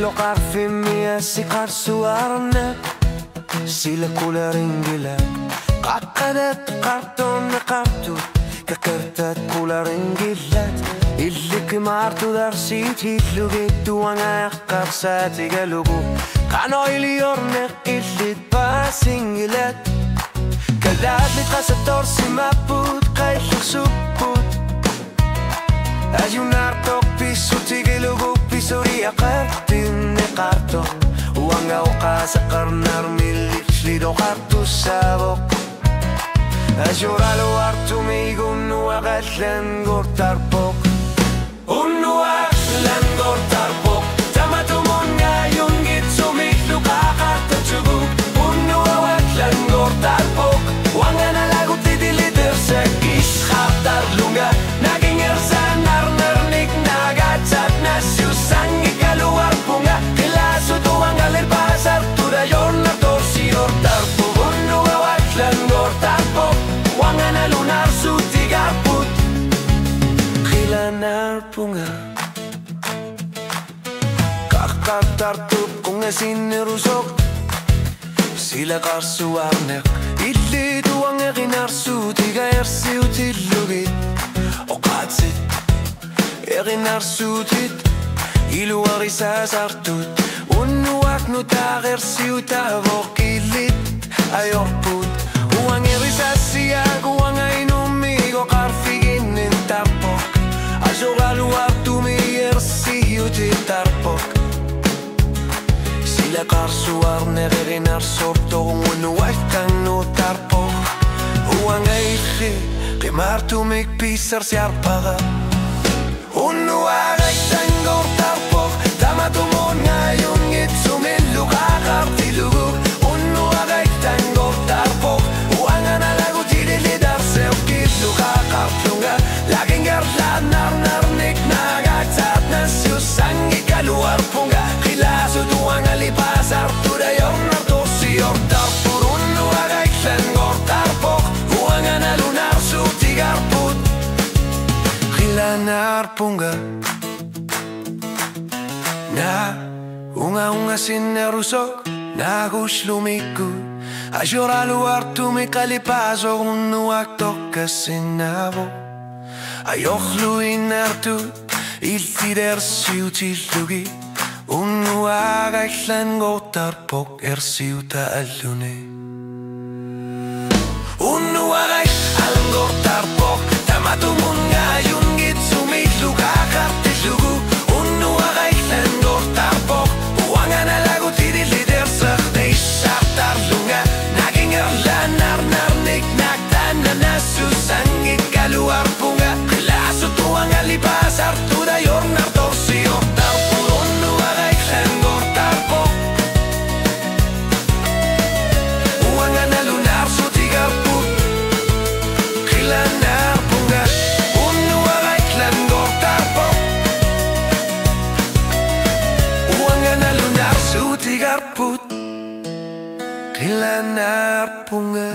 Loqarfimia siqarsuarna sila kularingila qaqqadat qarton qartut kakartat kularingilat illik martu darsit hillugettu anaqarsat galugu qanoiliorne illit pasingilat kadat liqasator simaput qailluksuput ayunar tok pisu tigilugu pisuria qartin qarto uanga oqasa qarnar millichlido qartu sabok ajoralo artumigo nu agatlan gortarpok unu aglan gortarpok tamatumona yungit sumiklu qaqarta chubuk unu aglan gortarpok uanga nalagut tidilider sakis khartar lunga naging ersan narnernik nagatsat nasyu sangi kaluar punga kilasu tuang galir pasar tuda yorna torsi ortarpok unu aglan gortarpok uanga na lunar sutigaput kilanar punga kakkartartup kunga sinnerusok sila qarsuarnek illi tuang eginarsu tiga ersiutillugit oqatsit eginarsutit iluarisasartut unuak nutagersiutavok illit ayorput uang erisasiak uang ainumigo qarfiginin tarpok ajogaluartumi ersiutitarpok sila qarsuarne eginarsortogun unuaitan nutarpok uang ailli qimartumik pisarsiarpaga unuagaitan gortarpok tamatumon ngayungit sumillu qaqartilugu unuagaitan gortarpok uanga nalagu tidilidarseukillu qaqartlunga lagingerlanarnarnik nagatsat nasyu sangi kaluarpunga qilasu tuanga lipasar tudayornartosiortarpur unuagaitan gortarpok uanga nalunarsuutigarput qilanar punga na unga sinnerusok naguslumiku ajoralu artumi kalipaso unuak tokkasinavo ayokhlu inartut iltidersiutillugi unuagaillan gortarpok ersiuta allune unuagaillan gortarpok tamatumun ngayungit sumillu qaqartillugu unuagaillan gortarpok uanga nalagu tidilidersaqteissartarlunga nagingerlanarnarnik naktananasu sangi kaluarpunga qilasu tuanga lipasar tudayornartorsiortarpur unuagaillan gortarpok uanga nalunarsuutigarput qilanar punga unuagaillan gortarpok uanga nalunarsuutigarput qilanar punga